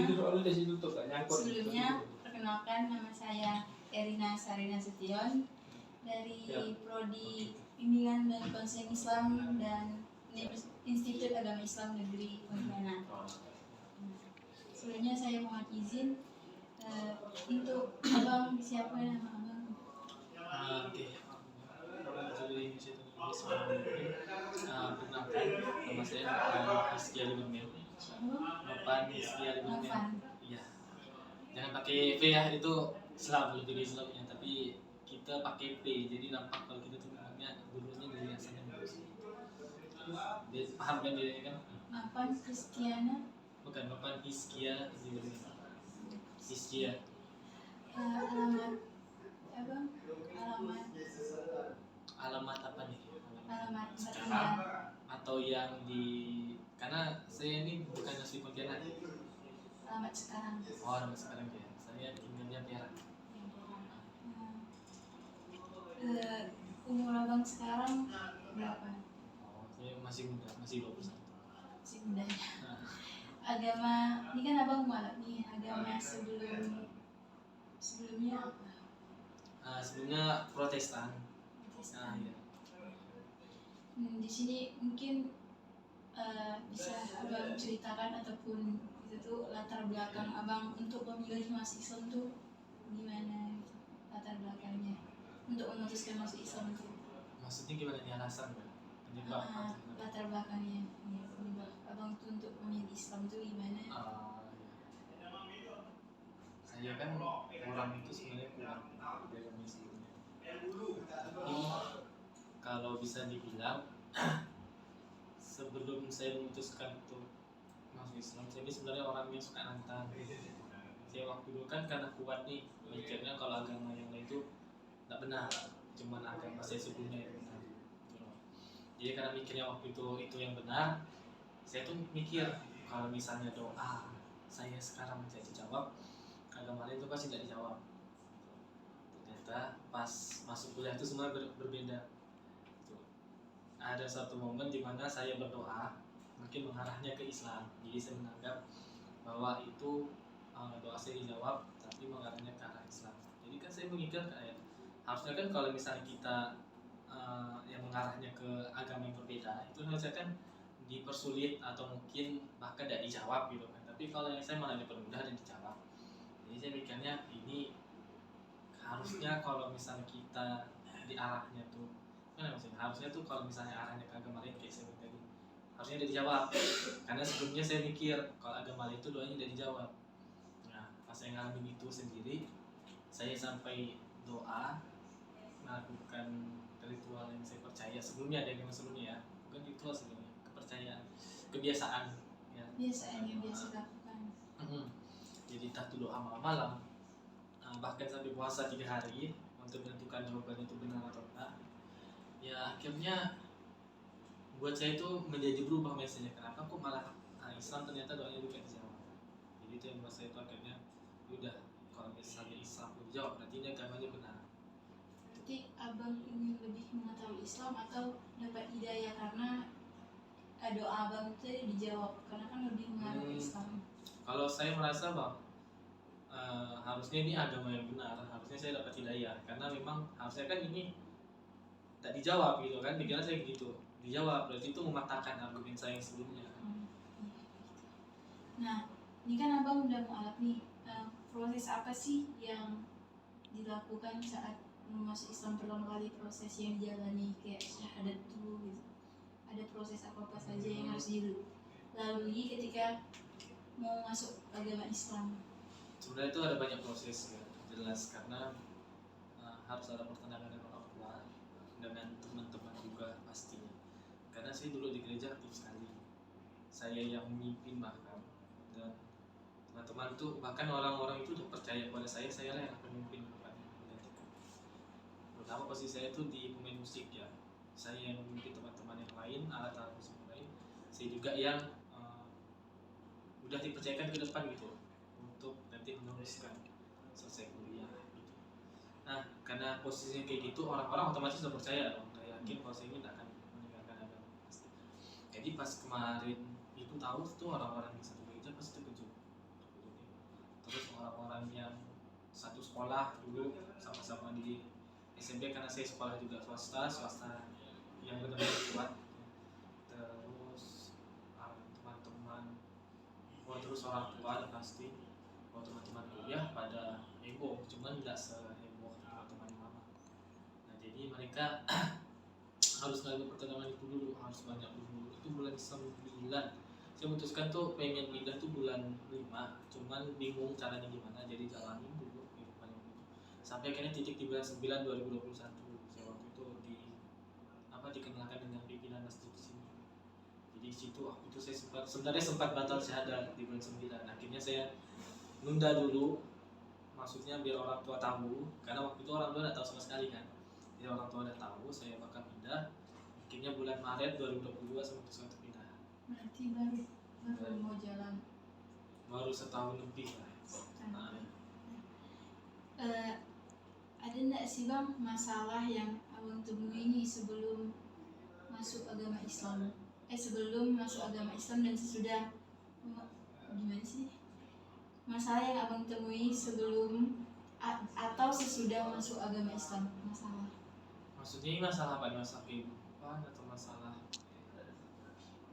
Sebelumnya, perkenalkan nama saya Erina Sarina Sution dari Prodi Bimbingan dan Konseling Islam dan Institut Agama Islam Negeri Pontianak. Sebelumnya saya mohon izin untuk abang, siapa nama abang? Perkenalkan, nama saya Novan Hizky Ali Bermil. Novan Hizky Ali Bermil. Iya. Jangan pakai V ya, itu Islam, lebih Islamnya. Tapi kita pakai P, jadi nampak kalau kita tuh namanya dulunya dari asalnya bagus. Dia paham kan dia kan? Novan Kristiana. Bukan, Novan Hizkia Ali Bermil. Hizkia. Alamat abang? Alamat apa nih? Alamat sekarang atau yang di, karena saya ini bukan asli Pontianak. Alamat sekarang. Oh, alamat sekarang ya. Saya tinggalnya Perak. Umur abang sekarang berapa? Oh, saya masih muda, masih 21. Masih muda ya. Agama, ini kan abang mualaf nih. Agama sebelumnya apa? Sebelumnya Protestan. Protestan. Di sini mungkin bisa abang ceritakan ataupun itu tuh latar belakang abang untuk memilih masuk Islam tuh gimana gitu, latar belakangnya untuk memutuskan masuk Islam tuh. Maksudnya gimana nih, alasan penyebab? Latar belakangnya ya, penyebab abang tuh untuk memilih Islam tuh gimana? Saya kan orang itu sebenarnya kurang dari sebelumnya. Tapi kalau bisa dibilang sebelum saya memutuskan untuk masuk Islam, saya ini sebenarnya orang yang suka nantang. Saya waktu dulu kan karena kuat nih mikirnya kalau agama yang lain itu tidak benar, cuman agama saya sebelumnya yang benar. Jadi karena mikirnya waktu itu yang benar, saya tuh mikir kalau misalnya doa saya sekarang saya dijawab, agama lain itu pasti tidak dijawab. Ternyata pas masuk kuliah itu semua berbeda. Ada satu momen di mana saya berdoa mungkin mengarahnya ke Islam. Jadi saya menganggap bahwa itu doa saya dijawab tapi mengarahnya ke arah Islam. Jadi kan saya mengingat kayak harusnya kan kalau misalnya kita yang mengarahnya ke agama yang berbeda itu harusnya kan dipersulit atau mungkin bahkan tidak dijawab gitu kan. Tapi kalau yang saya malah dipermudah dan dijawab. Jadi saya mikirnya ini harusnya kalau misalnya kita di arahnya tuh harusnya tuh kalau misalnya arahnya ke agama lain kayak saya tadi harusnya udah dijawab, karena sebelumnya saya mikir kalau agama lain itu doanya udah dijawab. Nah pas saya ngalamin itu sendiri, saya sampai doa melakukan ritual yang saya percaya sebelumnya, ada agama sebelumnya ya, bukan ritual sebenarnya, kepercayaan, kebiasaan ya. Biasaan yang biasa lakukan. Jadi entah itu doa malam-malam, bahkan sampai puasa 3 hari untuk menentukan jawabannya itu benar atau enggak. Ya akhirnya buat saya itu menjadi berubah mindsetnya, kenapa kok malah Islam ternyata doanya juga dijawab. Jadi itu yang buat saya itu akhirnya udah kalau misalnya Islam pun dijawab berarti ini agamanya benar. Jadi abang ingin lebih mengetahui Islam atau dapat hidayah karena doa abang itu dijawab karena kan lebih mengarah ke Islam? Kalau saya merasa bang harusnya ini agama yang benar, harusnya saya dapat hidayah karena memang harusnya kan ini tak dijawab gitu kan, pikiran saya gitu, dijawab berarti itu mematahkan argumen saya yang sebelumnya. Nah ini kan abang udah mualaf nih, proses apa sih yang dilakukan saat masuk Islam pertama kali, proses yang dijalani kayak syahadat tuh gitu, ada proses apa saja yang harus dilalui ketika mau masuk agama Islam? Sebenarnya itu ada banyak proses ya, jelas karena harus ada pertentangan dengan orang tua, dengan teman-teman juga pastinya. Karena saya dulu di gereja aktif sekali, saya yang memimpin bahkan, dan teman-teman tuh bahkan orang-orang itu udah percaya pada saya lah yang akan memimpin menggantikan. Pertama posisi saya tuh di pemain musik ya, saya yang memimpin teman-teman yang lain, alat-alat musik yang lain, saya juga yang udah dipercayakan ke depan gitu untuk nanti meneruskan selesai kuliah gitu. Nah karena posisinya kayak gitu, orang-orang otomatis udah percaya dong, saya yakin kalau saya ini tak akan meninggalkan agama pasti. Jadi pas kemarin itu tahu tuh orang-orang di satu gereja pasti terkejut, SMP karena saya sekolah juga swasta yang benar-benar kuat. Terus teman-teman, terus orang tua dan pasti teman-teman kuliah pada heboh, cuman nggak seheboh teman-teman mama. Nah jadi mereka harus ngambil pertengahan itu dulu, harus banyak dulu. Itu bulan 9 saya memutuskan tuh pengen pindah tuh bulan 5, cuman bingung caranya gimana, jadi jalanin dulu kehidupan yang gitu. Sampai akhirnya titik di bulan 9 2021 saya waktu itu dikenalkan dengan pimpinan masjid di sini. Jadi di situ waktu itu saya sebenarnya sempat batal syahadat di bulan 9. Akhirnya saya nunda dulu, maksudnya biar orang tua tahu, karena waktu itu orang tua tidak tahu sama sekali kan. Jadi orang tua udah tahu saya bakal pindah. Akhirnya bulan Maret 2022 saya memutuskan untuk pindah. Berarti baru mau jalan. Baru setahun lebih lah. Ada enggak sih Bang masalah yang Abang temui ini sebelum masuk agama Islam? Sebelum masuk agama Islam dan sesudah, gimana sih? Masalah yang Abang temui sebelum atau sesudah masuk agama Islam, masalah. Maksudnya ini masalah apa? Masalah kehidupan atau masalah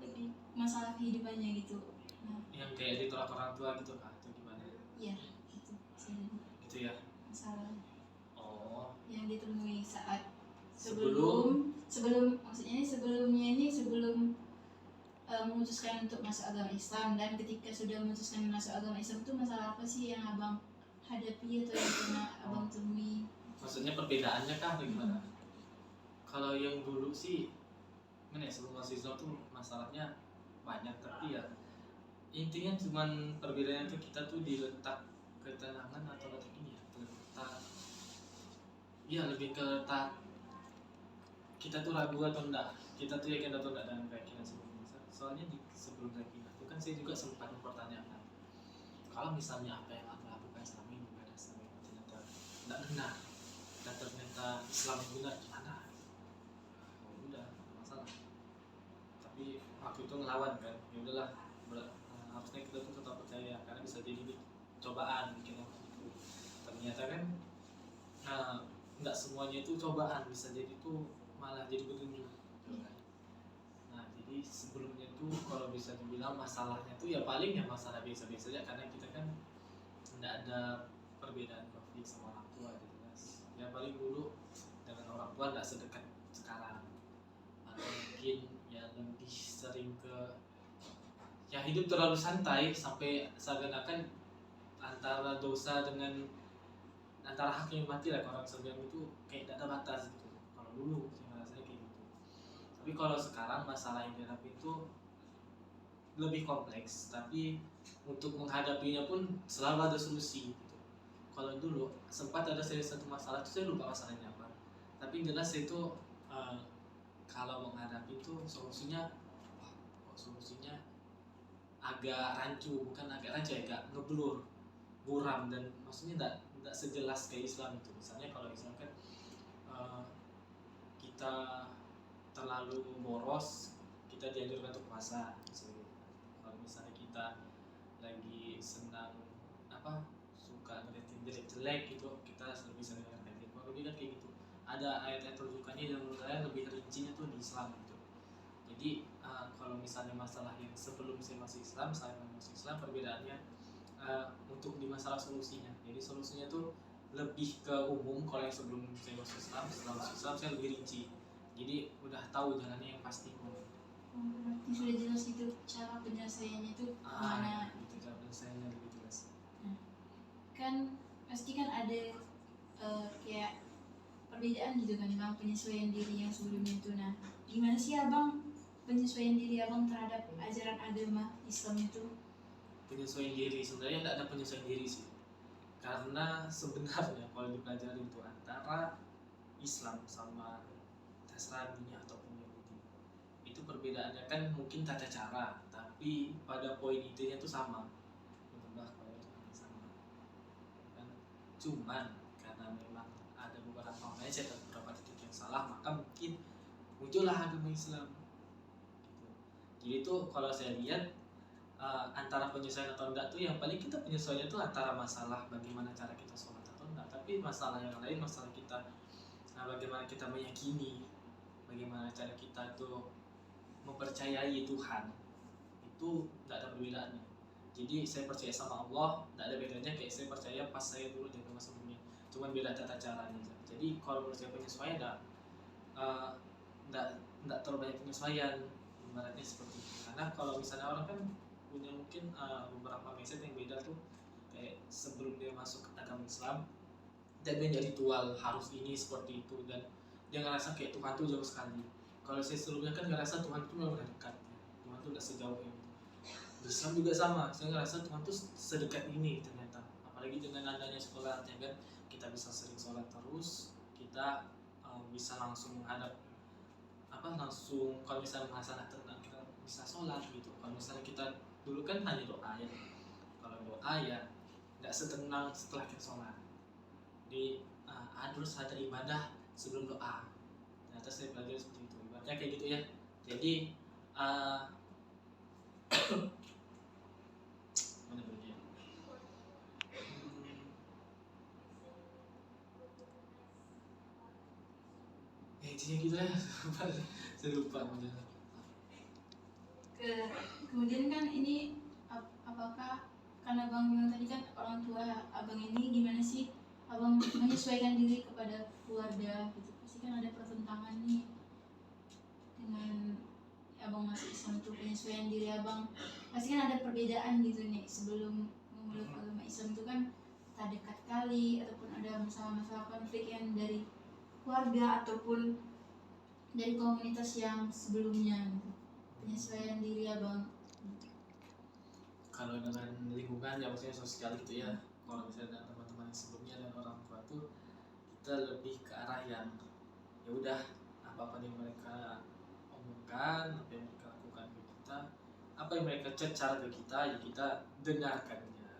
Lebih masalah kehidupannya gitu. Nah, yang kayak ditolak orang tua gitu kah? Atau gimana? iya, gitu. Gitu ya. Masalah Oh. yang ditemui saat sebelum maksudnya ini sebelum memutuskan untuk masuk agama Islam, dan ketika sudah memutuskan masuk agama Islam itu masalah apa sih yang Abang hadapi atau yang pernah Abang temui? Maksudnya perbedaannya kah atau gimana? Kalau yang dulu sih mana ya, sebelum masuk Islam tuh masalahnya banyak, tapi ya intinya cuman perbedaannya tuh kita tuh diletak ketenangan atau letak ini ya, letak ya lebih ke letak kita tuh ragu atau enggak, kita tuh yakin atau enggak dengan keyakinan sebelumnya. Soalnya sebelum saya pindah itu kan saya juga sempat mempertanyakan kalau misalnya apa yang aku lakukan selama ini pada selama ini ternyata enggak benar dan ternyata Islam yang benar, gimana? Oh udah, masalah. Tapi waktu itu ngelawan kan, ya udahlah, harusnya kita tuh tetap percaya karena bisa jadi cobaan bikin apa gitu. Ternyata kan nggak semuanya itu cobaan, bisa jadi tuh malah jadi petunjuk. Nah jadi sebelumnya tuh kalau bisa dibilang masalahnya tuh ya paling ya masalah biasa-biasa aja, karena kita kan nggak ada perbedaan konflik sama orang tua gitu kan. Ya paling dulu dengan orang tua nggak sedekat sekarang, atau mungkin ya lebih sering ke ya hidup terlalu santai sampai seakan-akan antara dosa dengan antara hak yang mati lah, orang sebenarnya itu kayak tidak ada batas gitu. Kalau dulu saya merasa kayak gitu. Tapi kalau sekarang masalah yang dihadapi itu lebih kompleks, tapi untuk menghadapinya pun selalu ada solusi gitu. Kalau dulu sempat ada satu masalah itu, saya lupa masalahnya apa, tapi jelas itu kalau menghadapi itu solusinya agak rancu, bukan agak rancu ya, agak ngeblur, buram, dan maksudnya tidak sejelas kayak Islam itu. Misalnya kalau Islam kan kita terlalu boros, kita dianjurkan untuk puasa. Kalau misalnya kita lagi senang suka ngeliatin jelek-jelek gitu, kita lebih senang ngeliatin. Kalau lebih kan kayak gitu. Ada ayat-ayat rujukannya yang menurut saya lebih rincinya tuh di Islam gitu. Jadi kalau misalnya masalah yang sebelum saya masuk Islam, perbedaannya untuk di masalah solusinya. Jadi solusinya tuh lebih ke umum. Kalau yang sebelum saya masuk Islam, setelah masuk Islam saya lebih rinci. Jadi udah tahu jalannya yang pasti. Berarti sudah jelas itu cara penyelesaiannya itu gimana? Itu cara penyelesaiannya lebih jelas. Kan pasti kan ada kayak perbedaan gitu kan Bang, penyesuaian diri yang sebelumnya itu. Nah, gimana sih Abang penyesuaian diri Abang terhadap ajaran agama Islam itu? Penyesuaian diri sebenarnya tidak ada penyesuaian diri sih, karena sebenarnya kalau dipelajari itu antara Islam sama Nasrani ataupun Yahudi itu perbedaannya kan mungkin tata cara, tapi pada poin intinya itu sama, menyembah kepada Tuhan yang sama kan. Cuman karena memang ada beberapa mindset dan beberapa titik yang salah, maka mungkin muncullah agama Islam gitu. Jadi itu kalau saya lihat antara penyesuaian atau enggak tuh yang paling kita penyesuaiannya tuh antara masalah bagaimana cara kita sholat atau enggak, tapi masalah yang lain, masalah kita Nah, bagaimana kita meyakini, bagaimana cara kita tuh mempercayai Tuhan, itu tidak ada perbedaannya. Jadi saya percaya sama Allah, tidak ada bedanya kayak saya percaya pas saya dulu di agama sebelumnya, cuman beda tata caranya aja. Jadi kalau menurut saya penyesuaian tidak terlalu banyak penyesuaian, ibaratnya seperti itu. Karena kalau misalnya orang kan punya mungkin beberapa mindset yang beda tuh, kayak sebelum dia masuk ke agama Islam dan dia jadi ritual harus ini seperti itu, dan dia ngerasa kayak Tuhan tuh jauh sekali. Kalau saya sebelumnya kan ngerasa Tuhan tuh memang dekat, Tuhan tuh udah sejauh itu. Di Islam juga sama, saya ngerasa Tuhan tuh sedekat ini ternyata. Apalagi dengan adanya sholat ya kan, kita bisa sering sholat terus, kita bisa langsung menghadap langsung, kalau misalnya merasa tenang kita bisa sholat gitu. Kalau misalnya kita dulu kan hanya doa ya, kalau doa ya nggak setenang setelah kita sholat. Jadi harus ada ibadah sebelum doa. Ternyata saya belajar seperti itu, ibaratnya kayak gitu ya. Jadi mana bagian? Intinya gitu ya. Saya lupa. Kemudian kan ini apakah karena abang bilang tadi kan orang tua abang ini gimana sih abang menyesuaikan diri kepada keluarga gitu, pasti kan ada pertentangan nih dengan abang masuk Islam tuh, penyesuaian diri abang pasti kan ada perbedaan gitu nih. Sebelum memeluk agama Islam itu kan tak dekat kali ataupun ada masalah-masalah konflik yang dari keluarga ataupun dari komunitas yang sebelumnya gitu. Penyesuaian diri abang kalau dengan lingkungan ya maksudnya sosial gitu ya. Kalau misalnya dengan teman-teman yang sebelumnya dan orang tua tuh, kita lebih ke arah yang ya udah apa yang mereka omongkan, apa yang mereka lakukan ke kita, apa yang mereka cecar ke kita, ya kita dengarkannya.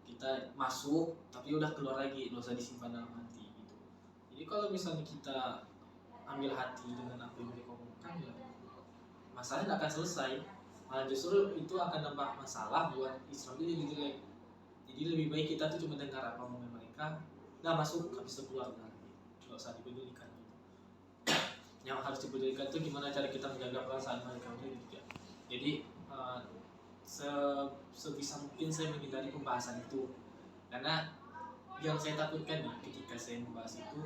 Kita masuk tapi udah keluar lagi, nggak usah disimpan dalam hati gitu. Jadi kalau misalnya kita ambil hati dengan apa yang mereka omongkan, ya masalahnya nggak akan selesai, malah justru itu akan nambah masalah buat Islam jadi jelek. Jadi lebih baik kita tuh cuma dengar apa omongan mereka, nggak masuk, habis itu keluar lagi, nggak usah dipedulikan gitu. Yang harus dipedulikan tuh gimana cara kita menjaga perasaan mereka juga. Jadi sebisa mungkin saya menghindari pembahasan itu, karena yang saya takutkan nih ketika saya membahas itu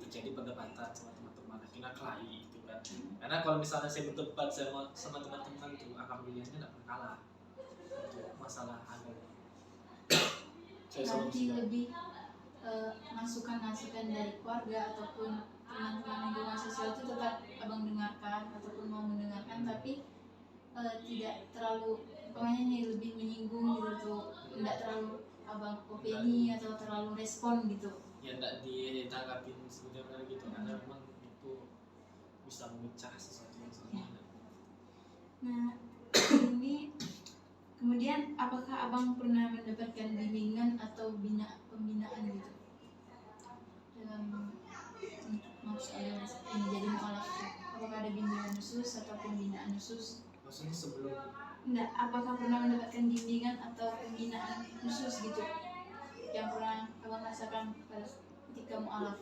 terjadi perdebatan sama teman-teman, akhirnya kelahi gitu kan. Karena kalau misalnya saya berdebat sama teman-teman tuh, alhamdulillahnya nggak pernah kalah untuk masalah agama. berarti lebih masukan-masukan dari keluarga ataupun teman-teman lingkungan sosial itu tetap abang dengarkan ataupun mau mendengarkan, tapi tidak terlalu pokoknya nih lebih menyinggung gitu tuh, tidak terlalu abang opini atau terlalu respon gitu ya, tidak ditanggapin sebenarnya gitu, karena memang itu bisa memecah sesuatu yang sebenarnya. Nah ini kemudian apakah abang pernah mendapatkan bimbingan atau pembinaan gitu dalam maksud ini jadi mualaf? Apakah ada bimbingan khusus atau pembinaan khusus? Maksudnya sebelum enggak, apakah pernah mendapatkan bimbingan atau pembinaan khusus gitu yang pernah abang rasakan pada ketika mualaf?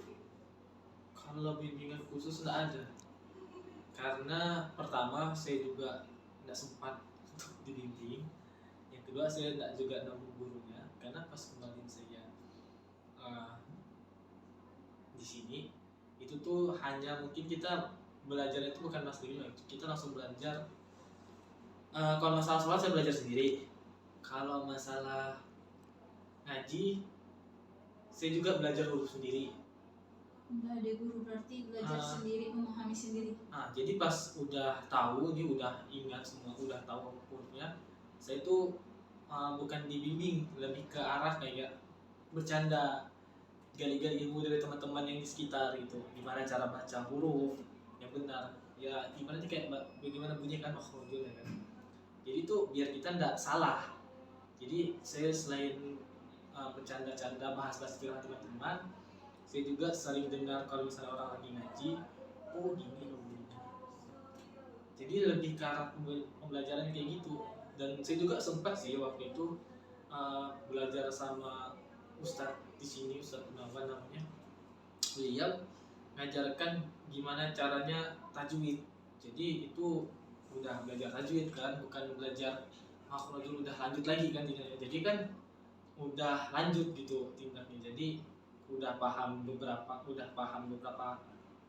kalau bimbingan khusus nggak ada, karena pertama saya juga nggak sempat untuk dibimbing, yang kedua saya nggak juga nemu gurunya, karena pas kemarin saya di sini itu tuh hanya mungkin kita belajar itu bukan mas bimbing, kita langsung belajar. Kalau masalah sholat saya belajar sendiri, kalau masalah ngaji saya juga belajar huruf sendiri. Enggak ada guru, berarti belajar sendiri, memahami sendiri. Jadi pas udah tahu, ini udah ingat semua, udah tahu hurufnya, saya tuh bukan dibimbing, lebih ke arah kayak bercanda, gali-gali ilmu dari teman-teman yang di sekitar gitu, gimana cara baca huruf yang benar, ya gimana sih kayak bagaimana bunyi kan makhrajul ya kan. Jadi tuh biar kita nggak salah. Jadi saya selain bercanda-canda bahas-bahas dengan teman-teman, saya juga sering dengar kalau misalnya orang lagi ngaji, oh gini loh gini. Jadi lebih ke arah pembelajaran kayak gitu. Dan saya juga sempat sih waktu itu belajar sama Ustadz di sini, Ustadz Gunawan namanya. Beliau ngajarkan gimana caranya tajwid. Jadi itu udah belajar tajwid kan, bukan belajar makhrajul udah lanjut lagi kan tinggalnya. Jadi kan udah lanjut gitu tingkatnya. Jadi udah paham beberapa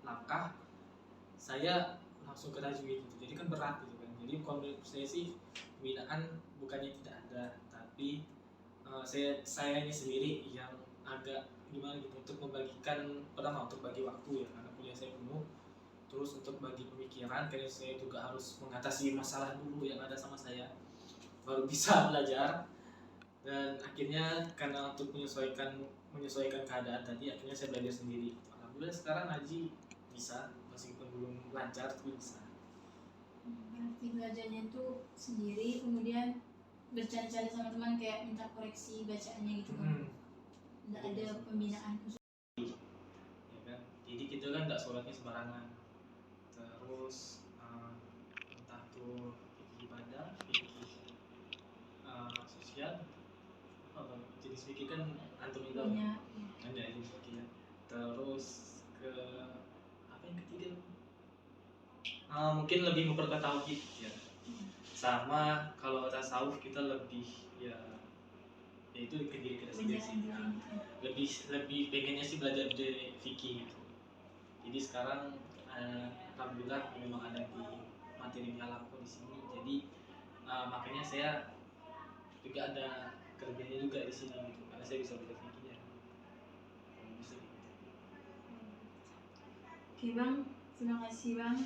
langkah, saya langsung ke tajwid gitu. Jadi kan berat gitu kan. Jadi kalau menurut saya sih pembinaan bukannya tidak ada, tapi saya ini sendiri yang agak gimana gitu untuk membagikan, pertama untuk bagi waktu ya karena kuliah saya penuh, terus untuk bagi pemikiran karena saya juga harus mengatasi masalah dulu yang ada sama saya baru bisa belajar. Dan akhirnya karena untuk menyesuaikan keadaan tadi, akhirnya saya belajar sendiri. Alhamdulillah sekarang ngaji bisa, meskipun belum lancar tapi bisa. Berarti belajarnya itu sendiri, kemudian bercanda-canda sama teman kayak minta koreksi bacaannya gitu kan. Nggak ada pembinaan khusus. Ya kan? Jadi kita kan nggak sholatnya sembarangan. Terus entah tuh fikih ibadah, fikih sosial, jenis fikih kan antum itu Banyak. ada jenis fikih ya. Terus ke apa yang ketiga? Mungkin lebih memperkuat tauhid ya. Sama kalau tasawuf kita lebih ya itu ke diri kita sendiri sih. Lebih pengennya sih belajar dari fikih gitu. Jadi sekarang alhamdulillah memang ada di materi Alamko di sini. Jadi makanya saya juga ada kerjanya juga di sini gitu. Karena saya bisa belajar fikihnya. Bisa gitu. Oke Bang, terima kasih Bang.